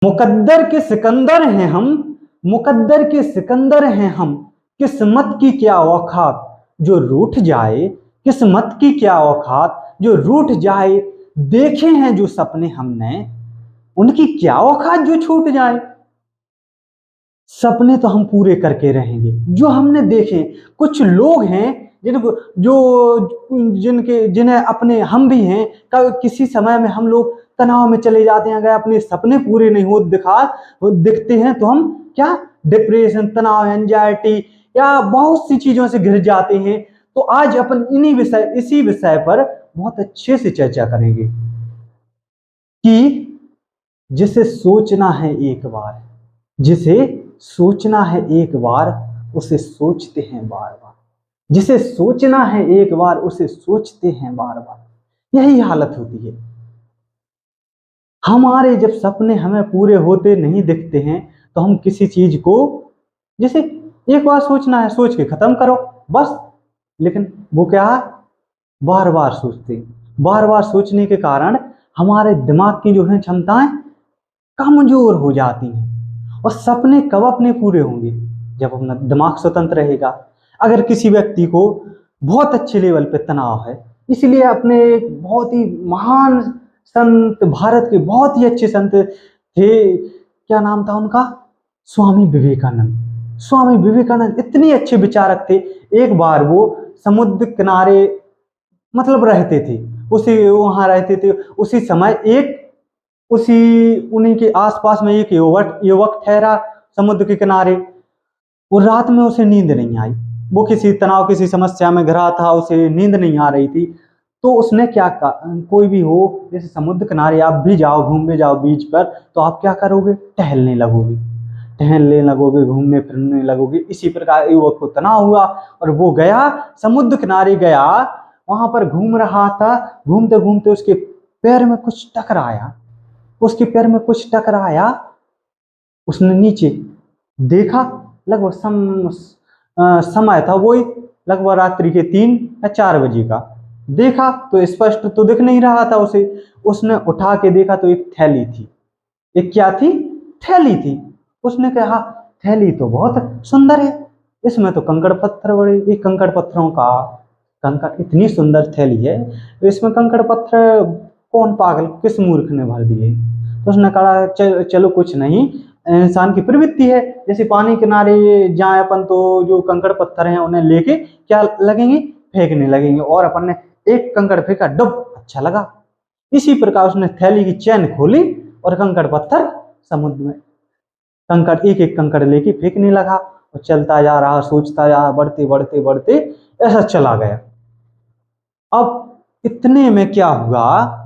मुकद्दर के सिकंदर हैं हम, मुकद्दर के सिकंदर हैं हम, किस्मत की क्या औकात जो रूठ जाए, किस्मत की क्या औकात जो रूठ जाए, देखे हैं जो सपने हमने उनकी क्या औकात जो छूट जाए। सपने तो हम पूरे करके रहेंगे जो हमने देखे। कुछ लोग हैं जिनको जो जिनके जिन्हें अपने हम भी हैं, किसी समय में हम लोग तनाव में चले जाते हैं, अगर अपने सपने पूरे नहीं हो दिखते हैं तो हम क्या डिप्रेशन, तनाव, एंजाइटी या बहुत सी चीजों से घिर जाते हैं। तो आज अपन इसी विषय पर बहुत अच्छे से चर्चा करेंगे कि जिसे सोचना है एक बार, जिसे सोचना है एक बार उसे सोचते हैं बार बार, जिसे सोचना है एक बार उसे सोचते हैं बार बार। यही हालत होती है हमारे। जब सपने हमें पूरे होते नहीं दिखते हैं तो हम किसी चीज को, जैसे एक बार सोचना है, सोच के खत्म करो बस। लेकिन वो क्या, बार बार सोचते, बार बार सोचने के कारण हमारे दिमाग की जो है क्षमताएं कमजोर हो जाती हैं। और सपने कब अपने पूरे होंगे, जब अपना दिमाग स्वतंत्र रहेगा। अगर किसी व्यक्ति को बहुत अच्छे लेवल पे तनाव है, इसलिए अपने एक बहुत ही महान संत, भारत के बहुत ही अच्छे संत थे, क्या नाम था उनका, स्वामी विवेकानंद। स्वामी विवेकानंद इतने अच्छे विचारक थे। एक बार वो समुद्र किनारे मतलब रहते थे, उसी वहां रहते थे। उसी समय एक उसी उन्हीं के आसपास में एक युवक ठहरा समुद्र के किनारे। और रात में उसे नींद नहीं आई, वो किसी तनाव, किसी समस्या में घिरा था, उसे नींद नहीं आ रही थी। तो उसने क्या कहा, कोई भी हो, जैसे समुद्र किनारे आप भी जाओ, घूमने जाओ बीच पर, तो आप क्या करोगे, टहलने लगोगे, टहलने लगोगे, घूमने फिरने लगोगे। इसी प्रकार युवक को तनाव हुआ और वो गया समुद्र किनारे, गया वहां पर घूम रहा था। घूमते घूमते उसके पैर में कुछ टकराया, उसके पैर में कुछ टकराया। उसने नीचे देखा, लगभग समय था वही लगभग रात्रि के 3 या 4 बजे का। देखा तो स्पष्ट तो दिख नहीं रहा था उसे। उसने उठा के देखा तो एक थैली थी। एक क्या थी, थैली थी। उसने कहा थैली तो बहुत सुंदर है, इसमें तो कंकड़ पत्थर बड़े, ये कंकड़ पत्थरों का कंकड़, इतनी सुंदर थैली है, तो इसमें कंकड़ पत्थर कौन पागल, किस मूर्ख ने भर दिए। तो उसने कहा चलो कुछ नहीं, इंसान की प्रवृत्ति है, जैसे पानी किनारे जाए अपन तो जो कंकड़ पत्थर हैं उन्हें लेके क्या लगेंगे, फेंकने लगेंगे। और अपन ने एक कंकड़ फेंका, डब, अच्छा लगा। इसी प्रकार उसने थैली की चैन खोली और कंकड़ पत्थर समुद्र में, कंकड़ एक एक कंकड़ लेके फेंकने लगा। और चलता जा रहा, सोचता जा रहा, बढ़ते बढ़ते बढ़ते ऐसा चला गया। अब इतने में क्या हुआ,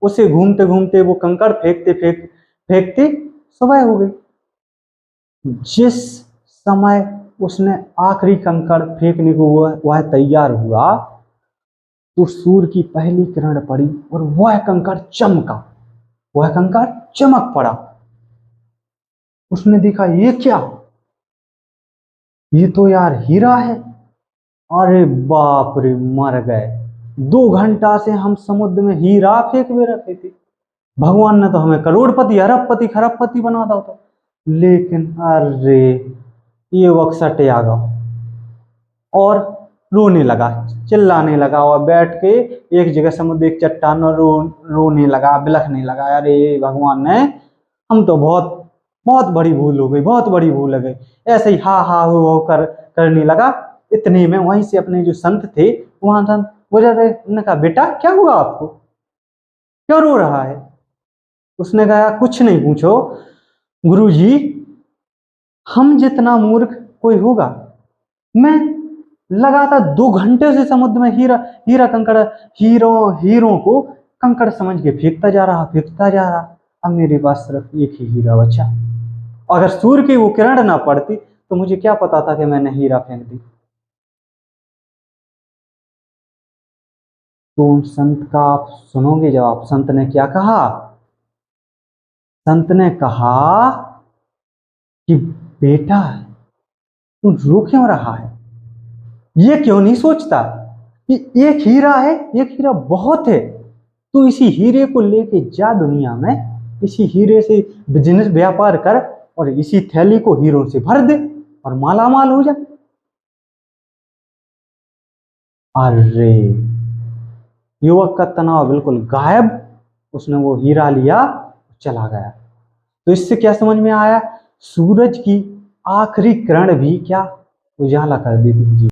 उसे घूमते घूमते वो कंकड़ फेंकते फेंकते सुबह हो गई। जिस समय उसने आखिरी कंकड़ फेंकने को वह तैयार हुआ तो सूर्य की पहली किरण पड़ी और वह कंकड़ चमका, वह कंकड़ चमक पड़ा। उसने देखा ये क्या, ये तो यार हीरा है। अरे बाप रे, मर गए। 2 घंटा से हम समुद्र में हीरा फेंक में रखे थे। भगवान ने तो हमें करोड़पति, अरबपति, खरबपति बना था तो। लेकिन अरे ये वक्त सटे आ गया और रोने लगा, चिल्लाने लगा और बैठ के एक जगह समुद्र एक चट्टान और रोने लगा, बिलखने लगा। अरे भगवान ने, हम तो बहुत बहुत बड़ी भूल हो गई, बहुत बड़ी भूल हो गई। ऐसे ही हा हा हो करने लगा। इतने में वहीं से अपने जो संत थे वहां संत गुजर रहे। उन्होंने कहा बेटा क्या हुआ आपको, क्यों रो रहा है। उसने कहा कुछ नहीं, पूछो गुरुजी, हम जितना मूर्ख कोई होगा। मैं लगातार 2 घंटे से समुद्र में हीरा हीरा कंकड़, हीरों को कंकड़ समझ के फेंकता जा रहा, फेंकता जा रहा। अब मेरे पास सिर्फ एक ही हीरा बचा। अगर सूर्य की वो किरण ना पड़ती तो मुझे क्या पता था कि मैंने हीरा फेंक दी। तो उन संत का आप सुनोगे जवाब। संत ने क्या कहा, संत ने कहा कि बेटा तू रो क्यों रहा है, ये क्यों नहीं सोचता कि एक हीरा है, एक हीरा बहुत है। तू इसी हीरे को लेके जा दुनिया में इसी हीरे से बिजनेस व्यापार कर और इसी थैली को हीरों से भर दे और माला माल हो जा। अरे युवक का तनाव बिल्कुल गायब, उसने वो हीरा लिया, चला गया। तो इससे क्या समझ में आया? सूरज की आखिरी किरण भी क्या उजाला कर देती है।